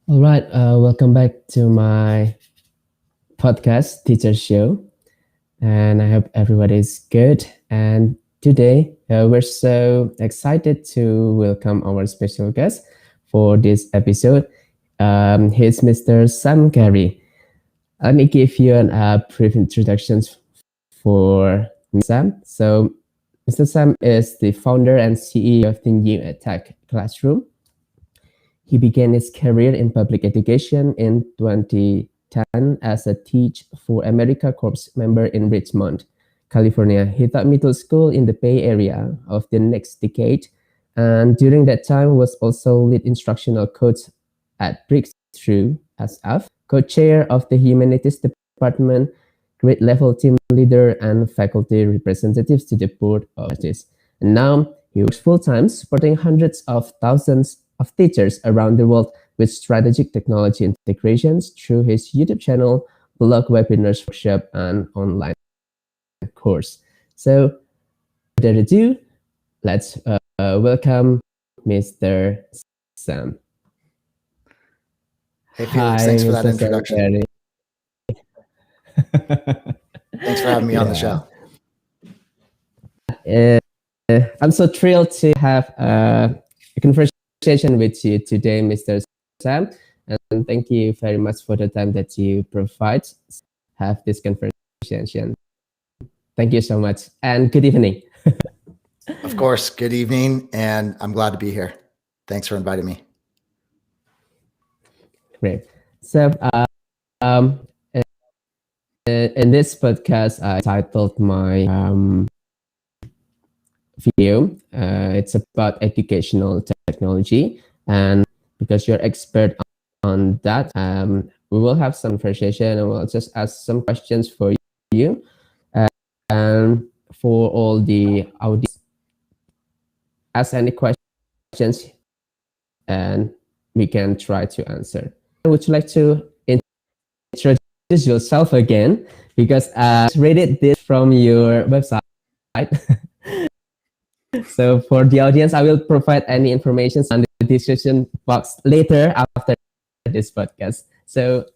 All right, welcome back to my podcast, Teacher Show, and I hope everybody's good. And today, we're so excited to welcome our special guest for this episode. He's Mr. Sam Kary. Let me give you a brief introduction for Sam. So, Mr. Sam is the founder and CEO of the New Tech Classroom. He began his career in public education in 2010 as a Teach for America Corps member in Richmond, California. He taught middle school in the Bay Area of the next decade, and during that time was also lead instructional coach at Breakthrough SF, co-chair of the Humanities Department, grade level team leader, and faculty representatives to the board of trustees. And now he works full-time supporting hundreds of thousands of teachers around the world with strategic technology integrations through his YouTube channel, blog, webinars, workshop, and online course. So, without ado, let's welcome Mr. Sam. Hey Felix, Hi, thanks for that Mr. Sam introduction. Thanks for having me on the Yeah. show. I'm so thrilled to have a conversation with you today, Mr. Sam. And thank you very much for the time that you provide have this conversation. Thank you so much, and good evening. Of course, good evening, and I'm glad to be here. Thanks for inviting me. Great. So, um, in this podcast, I titled my video. It's about educational technology, and because you're expert on that, we will have some conversation, and we'll just ask some questions for you, and for all the audience, ask any questions, and we can try to answer. Would you like to introduce yourself again? Because I read this from your website. So for the audience, I will provide any information on the description box later after this podcast. So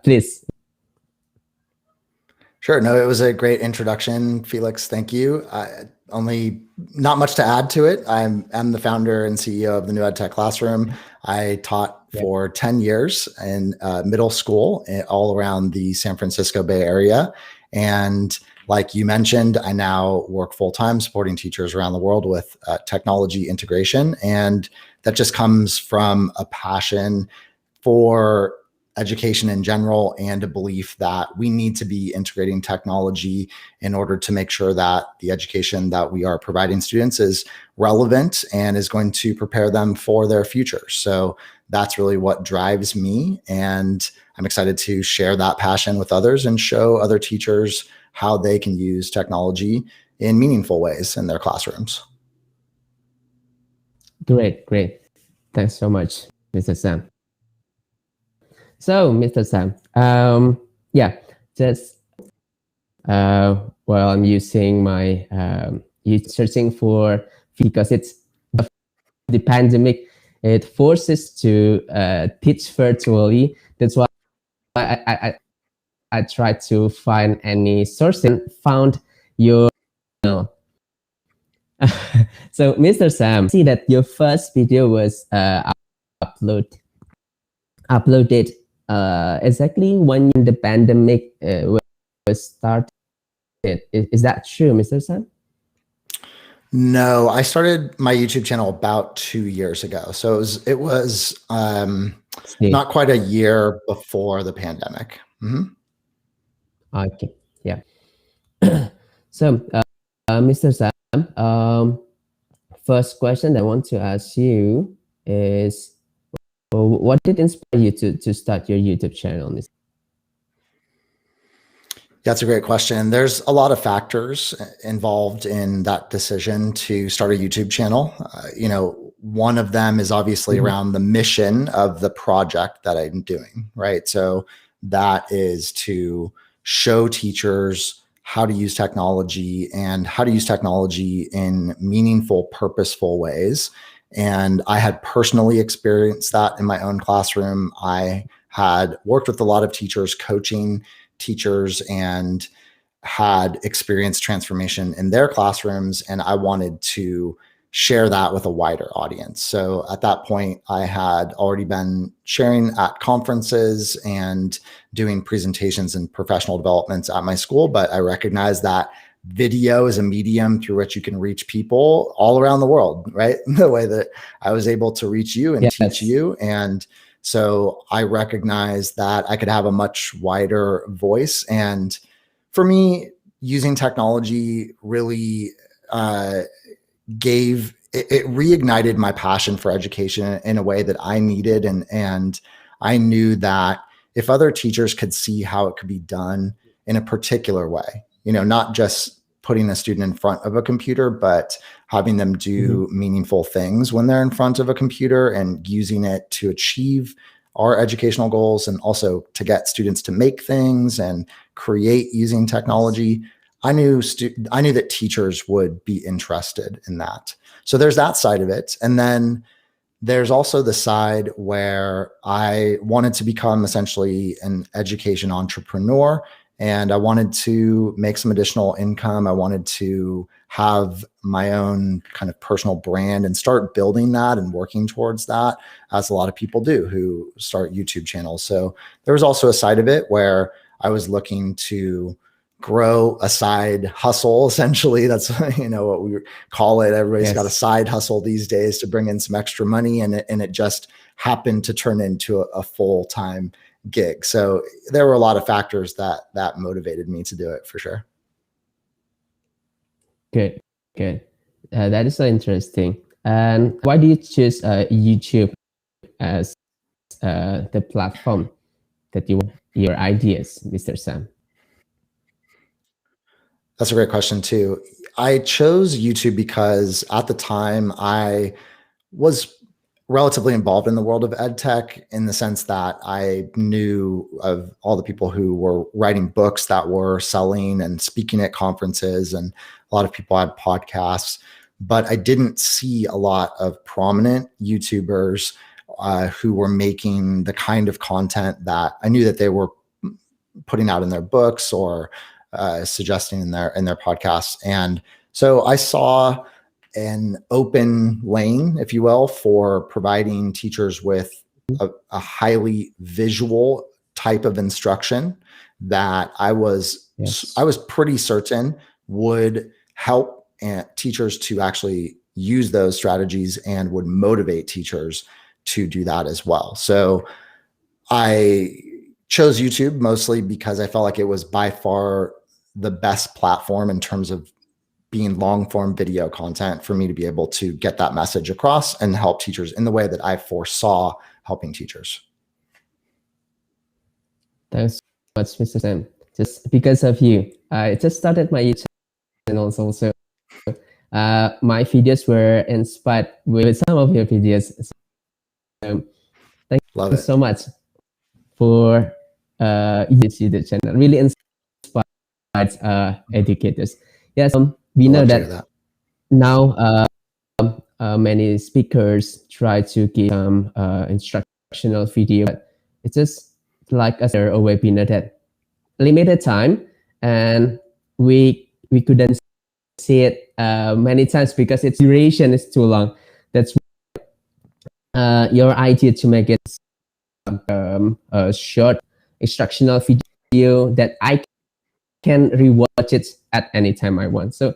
please. Sure. No, it was a great introduction, Felix. Thank you. Only not much to add to it. I'm the founder and CEO of the New Ed Tech Classroom. I taught for 10 years in middle school all around the San Francisco Bay Area. And like you mentioned, I now work full-time supporting teachers around the world with technology integration. And that just comes from a passion for education in general and a belief that we need to be integrating technology in order to make sure that the education that we are providing students is relevant and is going to prepare them for their future. So that's really what drives me. And I'm excited to share that passion with others and show other teachers how they can use technology in meaningful ways in their classrooms. Great. Thanks so much, Mr. Sam. So, Mr. Sam, yeah, just while I'm using my searching for, because it's the pandemic, it forces to teach virtually. That's why I tried to find any source and found your channel. So, Mr. Sam, see that your first video was uploaded exactly when the pandemic was started. Is that true, Mr. Sam? No, I started my YouTube channel about 2 years ago. So it was not quite a year before the pandemic. Mm-hmm. Okay, yeah. So, Mr. Sam, first question I want to ask you is, what did inspire you to start your YouTube channel? That's a great question. There's a lot of factors involved in that decision to start a YouTube channel. One of them is obviously around the mission of the project that I'm doing, right? So that is to show teachers how to use technology and how to use technology in meaningful, purposeful ways. And I had personally experienced that in my own classroom. I had worked with a lot of teachers, coaching teachers, and had experienced transformation in their classrooms. And I wanted to share that with a wider audience. So at that point, I had already been sharing at conferences and doing presentations and professional developments at my school. But I recognized that video is a medium through which you can reach people all around the world, right? The way that I was able to reach you and teach you. And so I recognized that I could have a much wider voice. And for me, using technology really it reignited my passion for education in a way that I needed. And I knew that if other teachers could see how it could be done in a particular way, not just putting a student in front of a computer, but having them do meaningful things when they're in front of a computer and using it to achieve our educational goals and also to get students to make things and create using technology. I knew that teachers would be interested in that. So there's that side of it. And then there's also the side where I wanted to become essentially an education entrepreneur, and I wanted to make some additional income. I wanted to have my own kind of personal brand and start building that and working towards that, as a lot of people do who start YouTube channels. So there was also a side of it where I was looking to grow a side hustle. Essentially, that's what we call it. Everybody's got a side hustle these days to bring in some extra money, and it just happened to turn into a full-time gig. So there were a lot of factors that motivated me to do it, for sure. Good. That is so interesting. And why do you choose YouTube as the platform that you want your ideas, Mr. Sam? That's a great question too. I chose YouTube because at the time I was relatively involved in the world of ed tech, in the sense that I knew of all the people who were writing books that were selling and speaking at conferences, and a lot of people had podcasts, but I didn't see a lot of prominent YouTubers who were making the kind of content that I knew that they were putting out in their books or suggesting in their podcasts. And so I saw an open lane, if you will, for providing teachers with a highly visual type of instruction that I was pretty certain would help teachers to actually use those strategies and would motivate teachers to do that as well. So I chose YouTube mostly because I felt like it was by far the best platform in terms of being long form video content for me to be able to get that message across and help teachers in the way that I foresaw helping teachers. Thanks so much, Mr. Sam. Just because of you, I just started my YouTube channel also. My videos were inspired with some of your videos. So thank you so much for YouTube channel. Really inspired educators. Yes, we know that now many speakers try to give some instructional video, but it's just like a webinar that limited time, and we couldn't see it many times because its duration is too long. That's your idea to make it a short instructional video that I can rewatch it at any time I want. So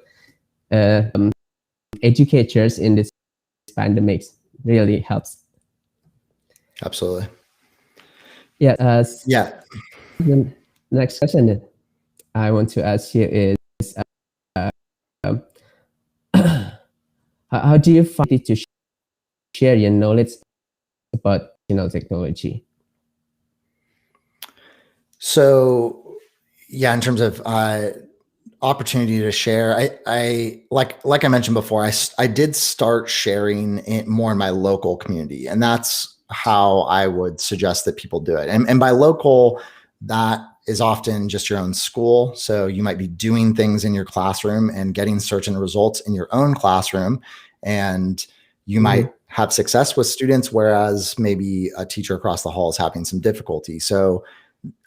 educators in this pandemic really helps. Absolutely. Yeah. The next question that I want to ask you is, how do you find it to share your knowledge about technology? So, yeah, in terms of opportunity to share, I like I mentioned before, I did start sharing it more in my local community, and that's how I would suggest that people do it. And by local, that is often just your own school. So you might be doing things in your classroom and getting certain results in your own classroom, and you might have success with students, whereas maybe a teacher across the hall is having some difficulty. So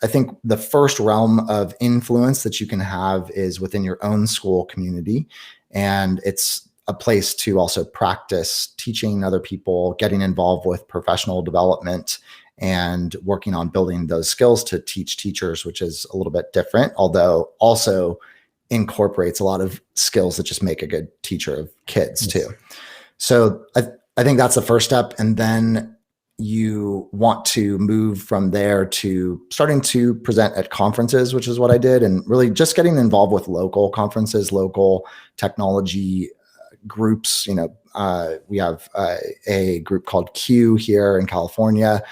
I think the first realm of influence that you can have is within your own school community. And it's a place to also practice teaching other people, getting involved with professional development, and working on building those skills to teach teachers, which is a little bit different, although also incorporates a lot of skills that just make a good teacher of kids too. So I think that's the first step. And then you want to move from there to starting to present at conferences, which is what I did, and really just getting involved with local conferences, local technology groups. We have a group called Q here in California,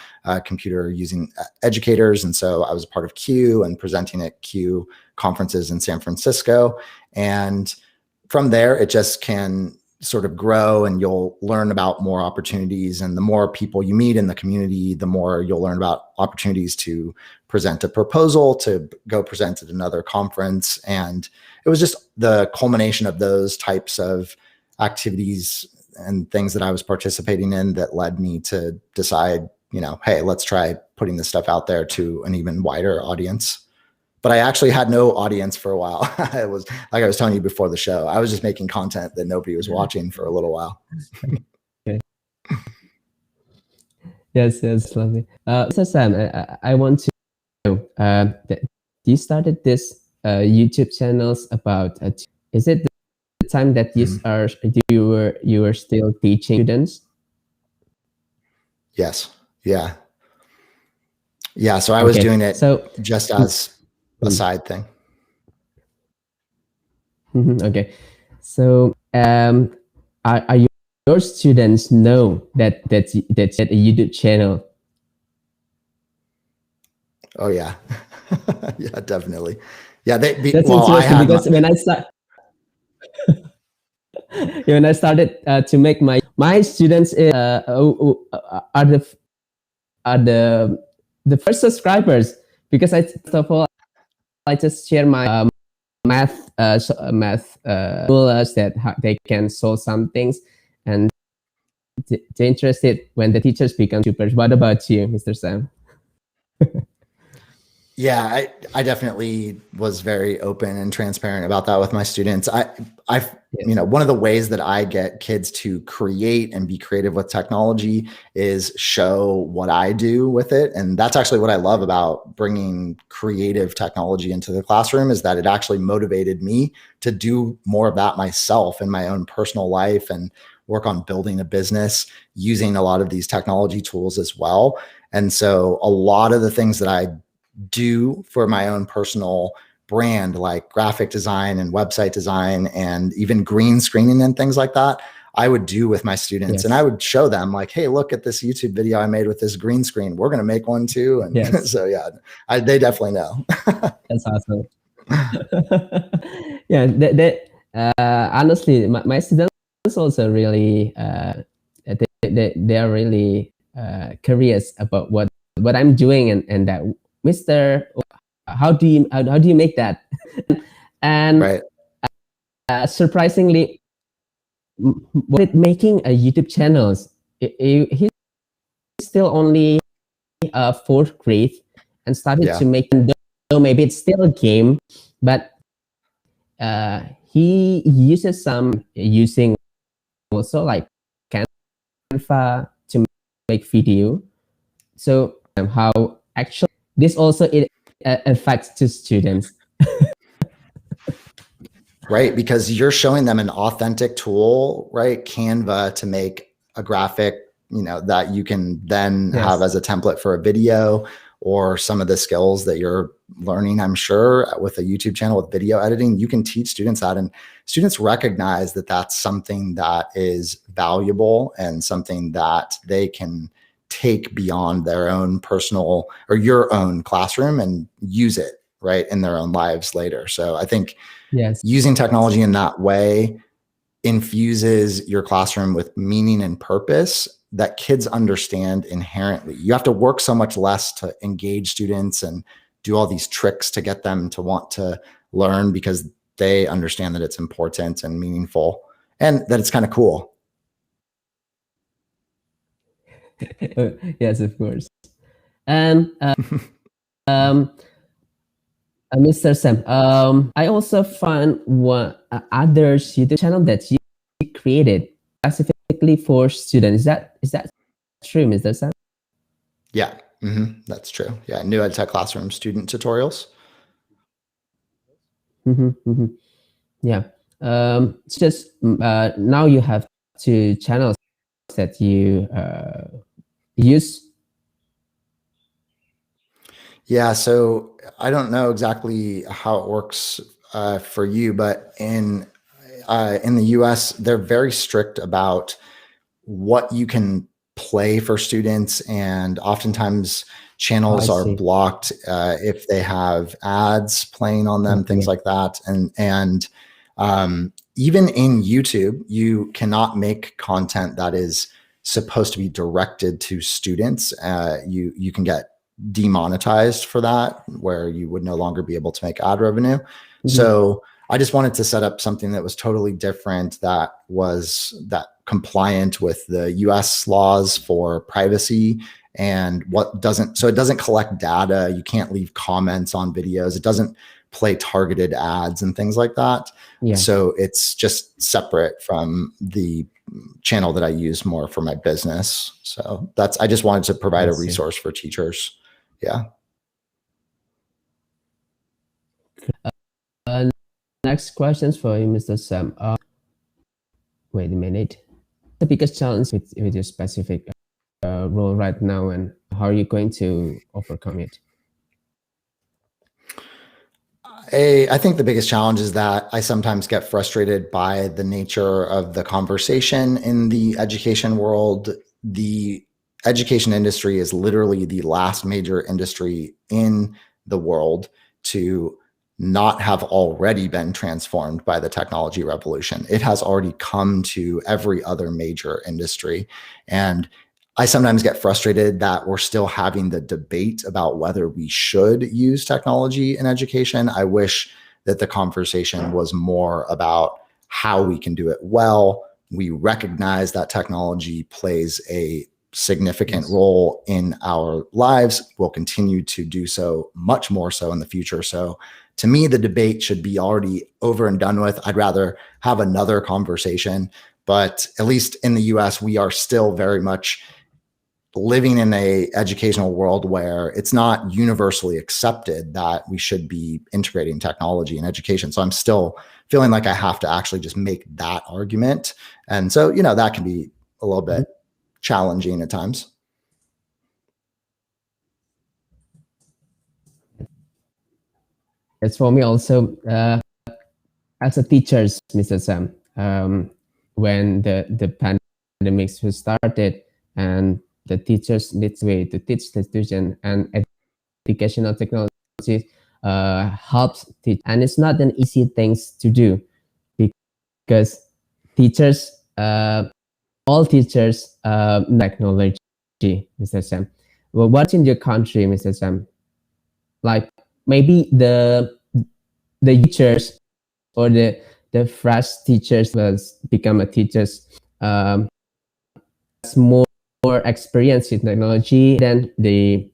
computer using educators. And so I was a part of Q and presenting at Q conferences in San Francisco. And from there, it just can sort of grow, and you'll learn about more opportunities. And the more people you meet in the community, the more you'll learn about opportunities to present a proposal, to go present at another conference. And it was just the culmination of those types of activities and things that I was participating in that led me to decide, hey, let's try putting this stuff out there to an even wider audience. But I actually had no audience for a while. It was like I was telling you before the show, I was just making content that nobody was watching for a little while. Okay. Yes, lovely. So Sam, I want to know that you started this YouTube channels about. Is it the time that you were still teaching students? Yes. Yeah. Yeah. So I was doing it just as a side thing. Okay. So are your students know that's a YouTube channel? Oh yeah. Yeah, definitely. Yeah. That's interesting because when I started to make my students are the first subscribers, because first of all I just share my math rulers that they can solve some things, and they're interested when the teachers become YouTubers. What about you, Mr. Sam? Yeah, I definitely was very open and transparent about that with my students. One of the ways that I get kids to create and be creative with technology is show what I do with it. And that's actually what I love about bringing creative technology into the classroom, is that it actually motivated me to do more of that myself in my own personal life and work on building a business using a lot of these technology tools as well. And so a lot of the things that I do for my own personal brand, like graphic design and website design and even green screening and things like that, I would do with my students. Yes. And I would show them like, hey, look at this YouTube video I made with this green screen. We're going to make one too. And yes. So yeah, they definitely know. That's awesome. Yeah. Honestly, my students also really, they are really curious about what I'm doing, and that, Mr. How do you make that? And right. Surprisingly, with making a YouTube channels, he's still only fourth grade and started to make. Though maybe it's still a game, but he uses using also like Canva to make video. So how actually this also it affects to students. Right, because you're showing them an authentic tool, right? Canva, to make a graphic, that you can then have as a template for a video, or some of the skills that you're learning, I'm sure, with a YouTube channel with video editing. You can teach students that, and students recognize that that's something that is valuable and something that they can take beyond their own personal or your own classroom and use it right in their own lives later. So I think using technology in that way infuses your classroom with meaning and purpose that kids understand inherently. You have to work so much less to engage students and do all these tricks to get them to want to learn, because they understand that it's important and meaningful and that it's kind of cool. Yes, of course. And um, Mr. Sam, I also found one others YouTube channel that you created specifically for students. Is that true, Mr. Sam? Yeah, that's true. Yeah, New Ed Tech Classroom student tutorials. Mm-hmm. Yeah. It's just now you have two channels that you use. Yeah, so I don't know exactly how it works for you, but in the U.S., they're very strict about what you can play for students, and oftentimes Oh, I channels are see. blocked if they have ads playing on them, Okay. things like that. And even in YouTube, you cannot make content that is supposed to be directed to students. You can get demonetized for that, where you would no longer be able to make ad revenue. Mm-hmm. So I just wanted to set up something that was totally different, that was that compliant with the US laws for privacy, and so it doesn't collect data. You can't leave comments on videos. It doesn't play targeted ads and things like that. Yeah, So it's just separate from the channel that I use more for my business. So I just wanted to provide I a see. resource for teachers. Yeah. Uh, Next questions for you, Mr. Sam. Wait a minute. The biggest challenge with your specific role right now, and how are you going to overcome it? I think the biggest challenge is that I sometimes get frustrated by the nature of the conversation in the education world. The education industry is literally the last major industry in the world to not have already been transformed by the technology revolution. It has already come to every other major industry. And I sometimes get frustrated that we're still having the debate about whether we should use technology in education. I wish that the conversation was more about how we can do it well. We recognize that technology plays a significant Yes. role in our lives, will continue to do so, much more so in the future. So to me, the debate should be already over and done with. I'd rather have another conversation. But at least in the US, we are still very much living in a educational world where it's not universally accepted that we should be integrating technology in education. So I'm still feeling like I have to actually just make that argument. And so, that can be a little Mhm. bit challenging at times. It's for me also as a teacher, Mr. Sam. When the pandemic was started, and the teachers need way to teach the student, and educational technology helps teach, and it's not an easy thing to do, because teachers, all teachers, technology, Mr. Sam. Well, what's in your country, Mr. Sam? Like maybe the teachers, or the fresh teachers was become a teachers, has more experience in technology than the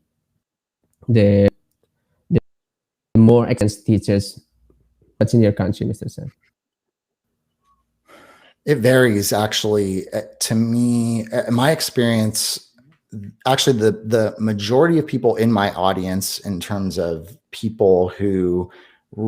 more experienced teachers. What's in your country, Mr. Sam? It varies, actually. To me, my experience, actually, the majority of people in my audience, in terms of people who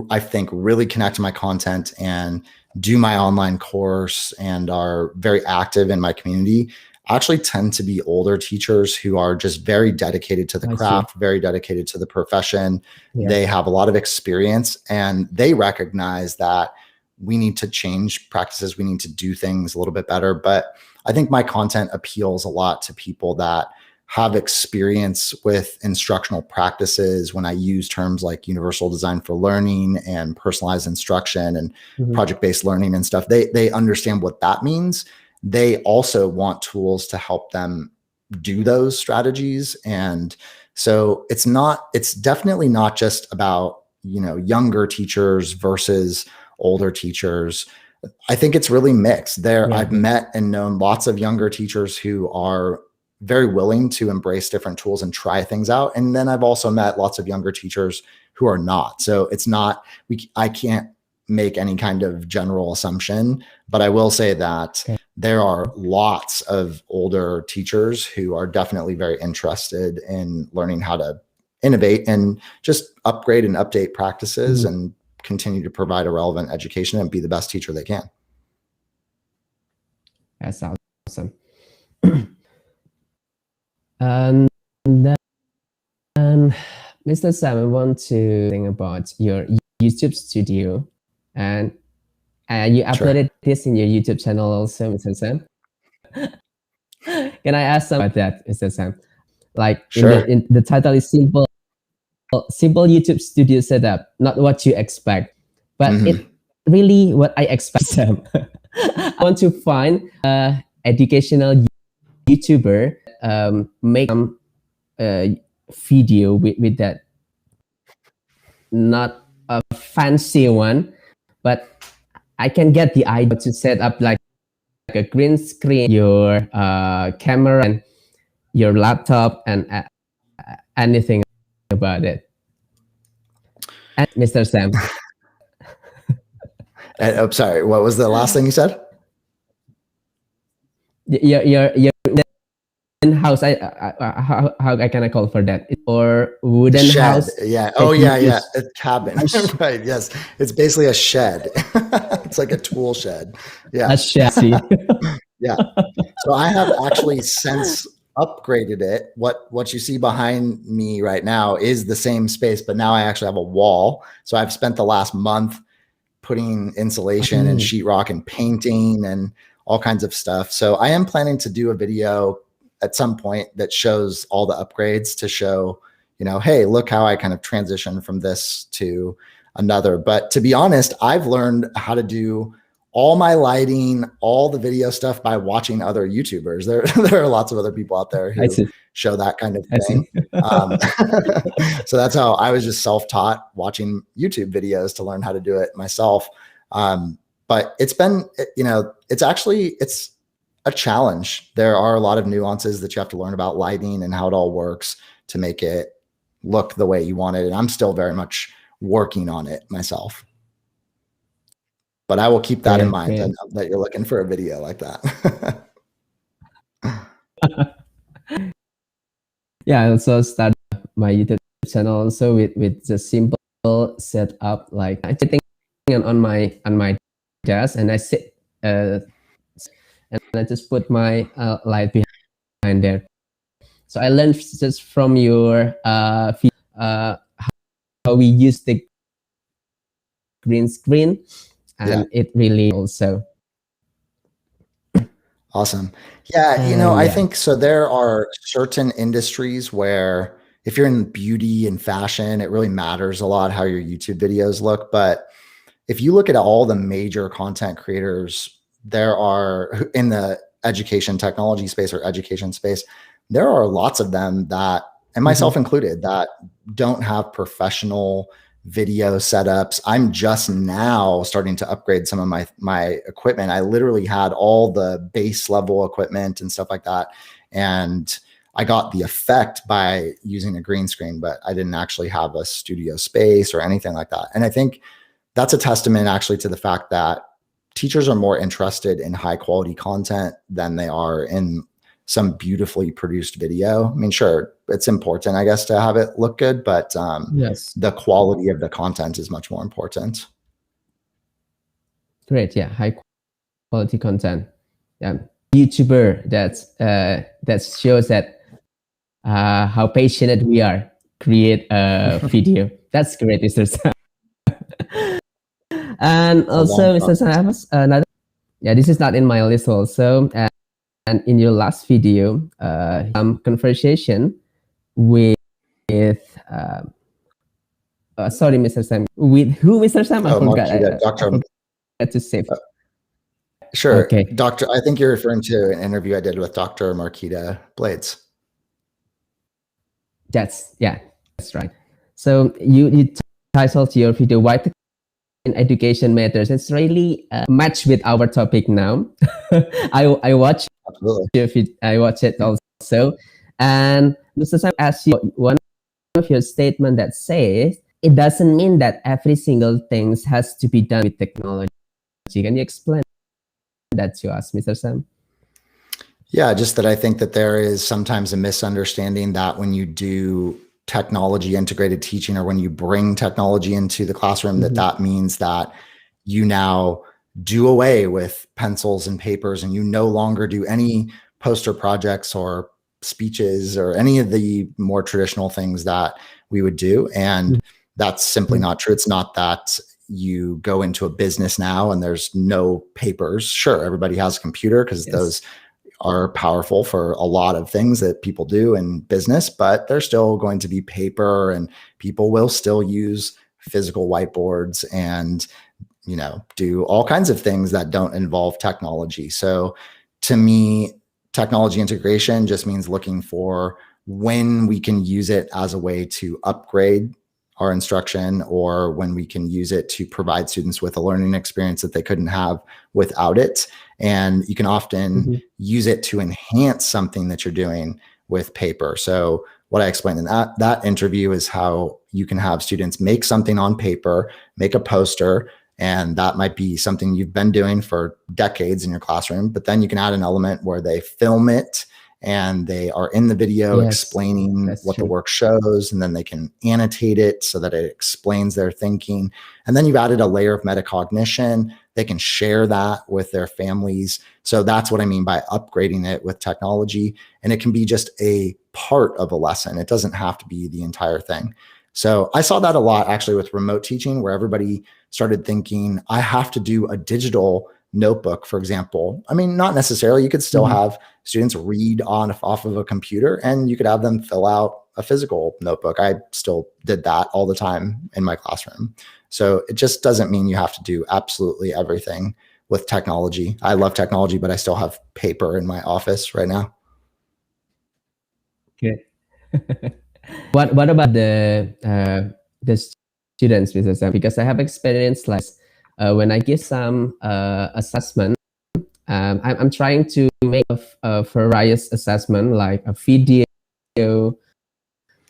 I think really connect to my content and do my online course and are very active in my community, actually tend to be older teachers who are just very dedicated to the I see. craft, very dedicated to the profession. Yeah. They have a lot of experience, and they recognize that we need to change practices. We need to do things a little bit better. But I think my content appeals a lot to people that have experience with instructional practices. When I use terms like universal design for learning and personalized instruction and Mhm. project-based learning and stuff, they understand what that means. They also want tools to help them do those strategies. And so it's definitely not just about, younger teachers versus older teachers. I think it's really mixed there. Yeah. I've met and known lots of younger teachers who are very willing to embrace different tools and try things out. And then I've also met lots of younger teachers who are not. So it's not, I can't make any kind of general assumption, but I will say that there are lots of older teachers who are definitely very interested in learning how to innovate and just upgrade and update practices and continue to provide a relevant education and be the best teacher they can. That's awesome. And then, Mr. Sam, I want to think about your YouTube studio, and you uploaded this in your YouTube channel also, Mr. Sam. Can I ask some about that, Mr. Sam? Like in the title is simple YouTube studio setup, not what you expect, but it really what I expect, Sam. I want to find educational YouTuber make some video with that, not a fancy one, but I can get the idea to set up like a green screen, your camera and your laptop and anything about it. And Mr. Sam. I'm sorry, what was the last thing you said? Your house, how can I call for that? Or wooden shed. house? Yeah. Oh yeah, yeah. A cabin. Right. Yes. It's basically a shed. It's like a tool shed. Yeah. A shed. Yeah. So I have actually since upgraded it. What you see behind me right now is the same space, but now I actually have a wall. So I've spent the last month putting insulation and sheetrock and painting and all kinds of stuff. So I am planning to do a video at some point that shows all the upgrades to show, you know, hey, look how I kind of transitioned from this to another. But to be honest, I've learned how to do all my lighting, all the video stuff by watching other YouTubers. There are lots of other people out there who show that kind of thing. So that's how I was just self-taught watching YouTube videos to learn how to do it myself. But it's been, you know, it's a challenge. There are a lot of nuances that you have to learn about lighting and how it all works to make it look the way you want it. And I'm still very much working on it myself. But I will keep that in mind. I know that you're looking for a video like that. Yeah, I also started my YouTube channel also with the simple setup, like I'm sitting on my desk and I sit and I just put my light behind there. So I learned just from your how we use the green screen, and it really also. Awesome. Yeah, you know, I think so. There are certain industries where if you're in beauty and fashion, it really matters a lot how your YouTube videos look. But if you look at all the major content creators, there are in the education technology space or education space, there are lots of them that, and myself included, that don't have professional video setups. I'm just now starting to upgrade some of my equipment. I literally had all the base level equipment and stuff like that. And I got the effect by using a green screen, but I didn't actually have a studio space or anything like that. And I think that's a testament actually to the fact that teachers are more interested in high quality content than they are in some beautifully produced video. I mean, sure, it's important, I guess, to have it look good, but the quality of the content is much more important. Great, yeah, high quality content. Yeah, YouTuber that shows that how passionate we are create a video. That's great, Mr. Sam. And also, Mr. Sam, I have another. Yeah, this is not in my list also. And in your last video, conversation with sorry, Mr. Sam. With who, Mr. Sam? I forgot. I forgot to say. Sure. Okay. I think you're referring to an interview I did with Dr. Marquita Blades. That's right. So you titled your video "Why in Education Matters." It's really matched with our topic now. I watched it also. also. And Mr. Sam asked you one of your statement that says it doesn't mean that every single thing has to be done with technology. Can you explain that to us, Mr. Sam? Yeah, just that I think that there is sometimes a misunderstanding that when you do technology integrated teaching, or when you bring technology into the classroom, that that means that you now do away with pencils and papers, and you no longer do any poster projects or speeches or any of the more traditional things that we would do. And that's simply not true. It's not that you go into a business now and there's no papers. Sure, everybody has a computer because those are powerful for a lot of things that people do in business, but there's still going to be paper, and people will still use physical whiteboards and, you know, do all kinds of things that don't involve technology. So to me, technology integration just means looking for when we can use it as a way to upgrade our instruction, or when we can use it to provide students with a learning experience that they couldn't have without it. And you can often use it to enhance something that you're doing with paper. So what I explained in that interview is how you can have students make something on paper, make a poster, and that might be something you've been doing for decades in your classroom, but then you can add an element where they film it and they are in the video explaining what the work shows, and then they can annotate it so that it explains their thinking. And then you've added a layer of metacognition. They can share that with their families. So that's what I mean by upgrading it with technology. And it can be just a part of a lesson. It doesn't have to be the entire thing. So I saw that a lot actually with remote teaching, where everybody started thinking, I have to do a digital notebook, for example. I mean, not necessarily. You could still have students read off of a computer, and you could have them fill out a physical notebook. I still did that all the time in my classroom. So it just doesn't mean you have to do absolutely everything with technology. I love technology, but I still have paper in my office right now. Okay. What about the students, Mr. Sam? Because I have experience like when I give some assessment, I'm trying to make a various assessment like a video,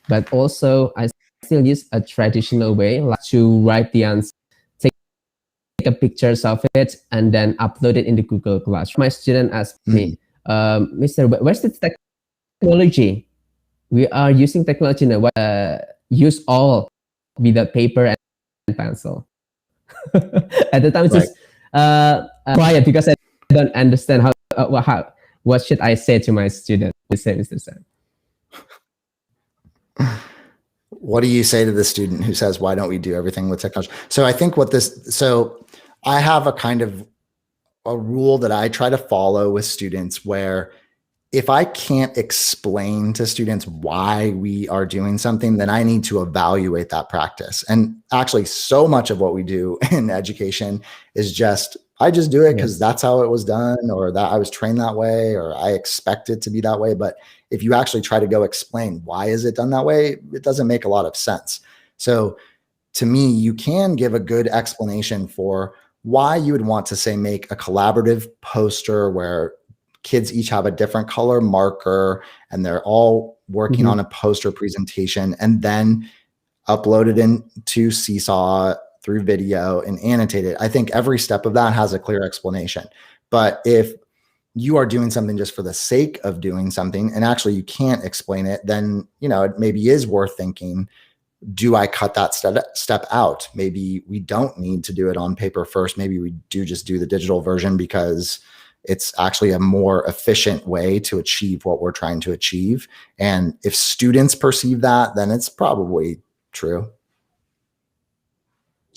but also I still use a traditional way, like to write the answer, take a pictures of it, and then upload it in the Google Classroom. My student asked me, Mr. Where's the technology? We are using technology now. Use all without paper and pencil. At the time, it's just quiet because I don't understand how what should I say to my student. We say, Mr. Sam. What do you say to the student who says, why don't we do everything with technology? So I think so I have a kind of a rule that I try to follow with students, where if I can't explain to students why we are doing something, then I need to evaluate that practice. And actually, so much of what we do in education is I just do it because that's how it was done, or that I was trained that way, or I expect it to be that way. But if you actually try to go explain why is it done that way, it doesn't make a lot of sense. So to me, you can give a good explanation for why you would want to, say, make a collaborative poster where kids each have a different color marker and they're all working on a poster presentation, and then upload it into Seesaw through video and annotate it. I think every step of that has a clear explanation. But if you are doing something just for the sake of doing something, and actually you can't explain it, then, you know, it maybe is worth thinking, do I cut that step out? Maybe we don't need to do it on paper first. Maybe we do just do the digital version because it's actually a more efficient way to achieve what we're trying to achieve. And if students perceive that, then it's probably true.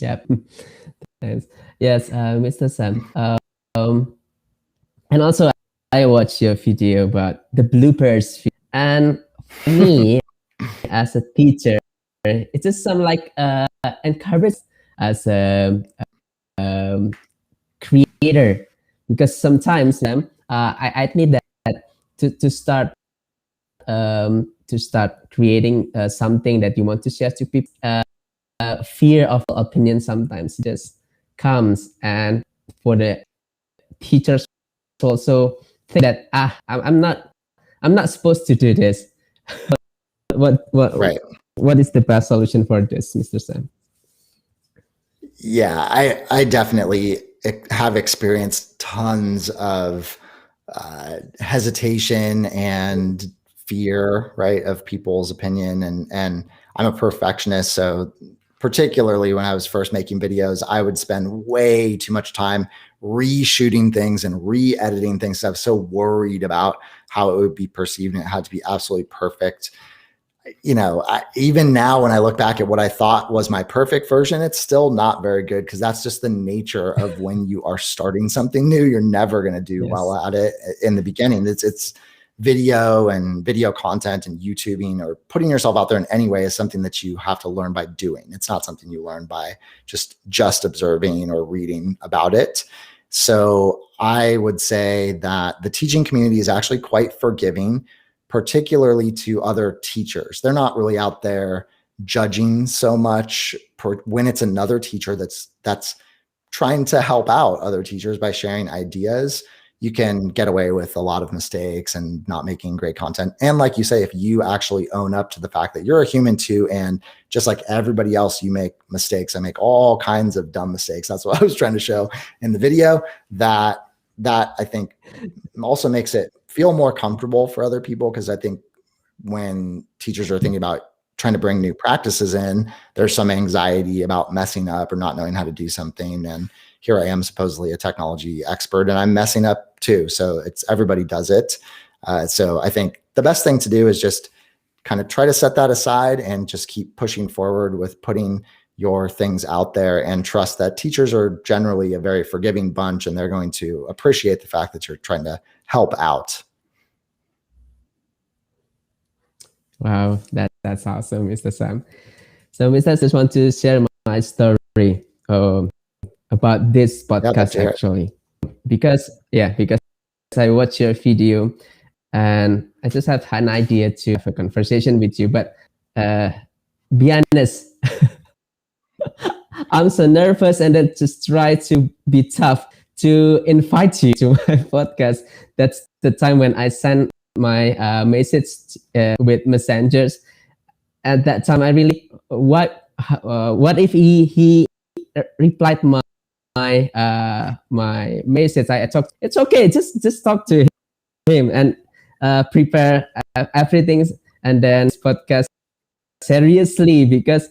Yep. Thanks. Yes, Mr. Sam. And also, I watched your video about the bloopers. And for me, as a teacher, it's just some like encourage as a creator, because sometimes I admit that to start creating something that you want to share to people, fear of opinion sometimes just comes, and for the teachers also think that I'm not I'm not supposed to do this. what what Right. what is the best solution for this, Mr. Sam? Yeah, I definitely have experienced tons of hesitation and fear, right, of people's opinion, and I'm a perfectionist, so particularly when I was first making videos, I would spend way too much time reshooting things and re-editing things. I was so worried about how it would be perceived, and it had to be absolutely perfect. Even now when I look back at what I thought was my perfect version, it's still not very good, because that's just the nature of when you are starting something new. You're never going to do well Yes. at it in the beginning. It's video and video content and YouTubing or putting yourself out there in any way is something that you have to learn by doing. It's not something you learn by just observing or reading about it. So I would say that the teaching community is actually quite forgiving, particularly to other teachers. They're not really out there judging so much when it's another teacher that's trying to help out other teachers by sharing ideas. You can get away with a lot of mistakes and not making great content. And like you say, if you actually own up to the fact that you're a human too, and just like everybody else, you make mistakes. I make all kinds of dumb mistakes. That's what I was trying to show in the video. That I think also makes it feel more comfortable for other people, because I think when teachers are thinking about trying to bring new practices in, there's some anxiety about messing up or not knowing how to do something. And here I am, supposedly a technology expert, and I'm messing up too. So it's everybody does it. So I think the best thing to do is just kind of try to set that aside and just keep pushing forward with putting your things out there, and trust that teachers are generally a very forgiving bunch, and they're going to appreciate the fact that you're trying to help out. Wow, that's awesome, Mr. Sam. So, Mr. I just want to share my story about this Yeah, I'd love podcast to hear it. actually, because I watched your video, and I just have an idea to have a conversation with you. But uh, be honest, I'm so nervous, and then just try to be tough to invite you to my podcast. That's the time when I send my message with messengers. At that time, I really what if he replied my message? I talked. It's okay. Just talk to him and prepare everything, and then podcast seriously, because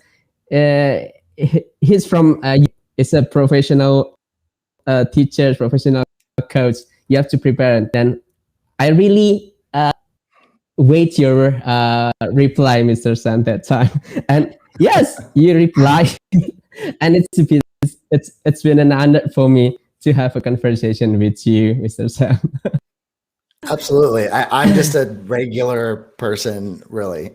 he's from is a professional teacher, professional coach. You have to prepare, and then I really wait your reply, Mr. San, that time. And yes, you reply, and it's been an honor for me to have a conversation with you, Mr. Sam. Absolutely. I'm just a regular person, really.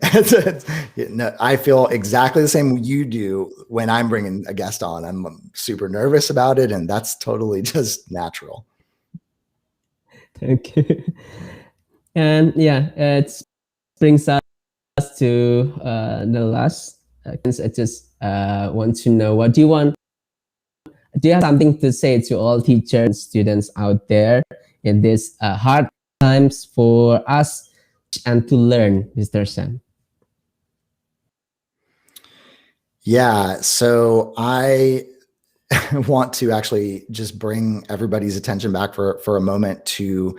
I feel exactly the same you do when I'm bringing a guest on. I'm super nervous about it, and that's totally just natural. Thank you. And yeah, it brings us to the last. I just want to know, what do you want? Do you have something to say to all teachers and students out there in these hard times for us and to learn, Mr. Sam? Yeah. So I want to actually just bring everybody's attention back for a moment to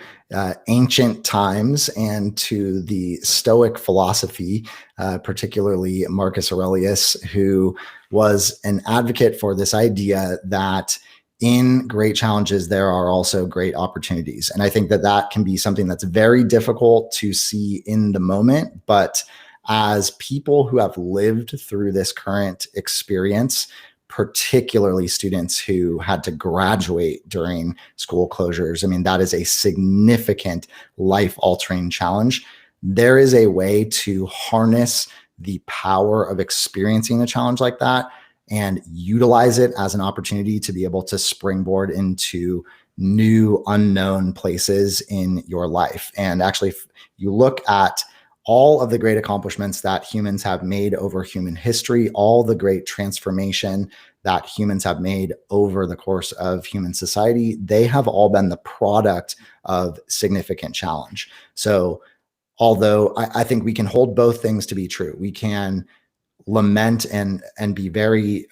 ancient times and to the Stoic philosophy, particularly Marcus Aurelius, who was an advocate for this idea that in great challenges, there are also great opportunities. And I think that that can be something that's very difficult to see in the moment, but as people who have lived through this current experience, particularly students who had to graduate during school closures. I mean, that is a significant life-altering challenge. There is a way to harness the power of experiencing a challenge like that and utilize it as an opportunity to be able to springboard into new unknown places in your life. And actually, if you look at all of the great accomplishments that humans have made over human history, all the great transformation that humans have made over the course of human society, they have all been the product of significant challenge. So although I think we can hold both things to be true. We can lament and be very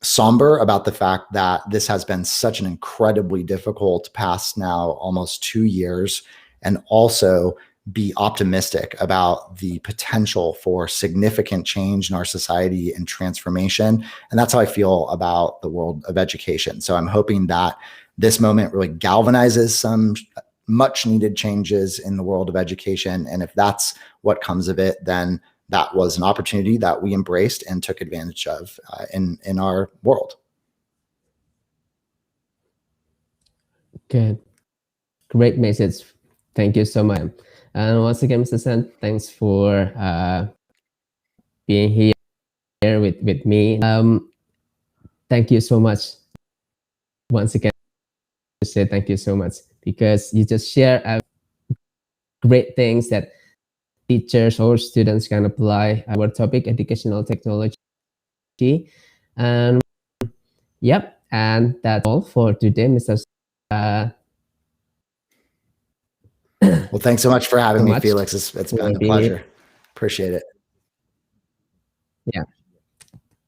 somber about the fact that this has been such an incredibly difficult past now almost 2 years, and also be optimistic about the potential for significant change in our society and transformation. And that's how I feel about the world of education. So I'm hoping that this moment really galvanizes some much needed changes in the world of education. And if that's what comes of it, then that was an opportunity that we embraced and took advantage of in our world. Good. Great message. Thank you so much. And once again, Mr. Sen, thanks for being here with me. Thank you so much. Once again, to say thank you so much, because you just share great things that teachers or students can apply our topic, educational technology. And yep, and that's all for today, Mr. Well, thanks so much for having me, Felix. It's been a pleasure. Appreciate it. Yeah.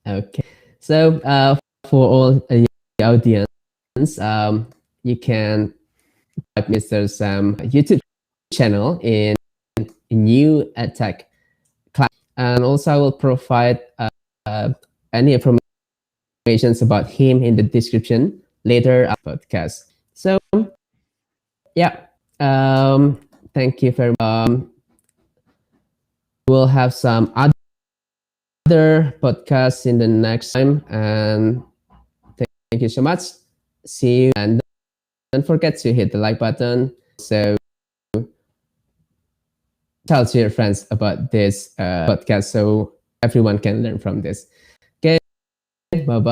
Okay. So for all the audience, you can like Mr. Sam YouTube channel in new tech class, and also I will provide any information about him in the description later of the podcast. So yeah, thank you very much. We'll have some other podcasts in the next time, and thank you so much. See you, and don't forget to hit the like button. So tell to your friends about this podcast so everyone can learn from this. Okay, bye bye.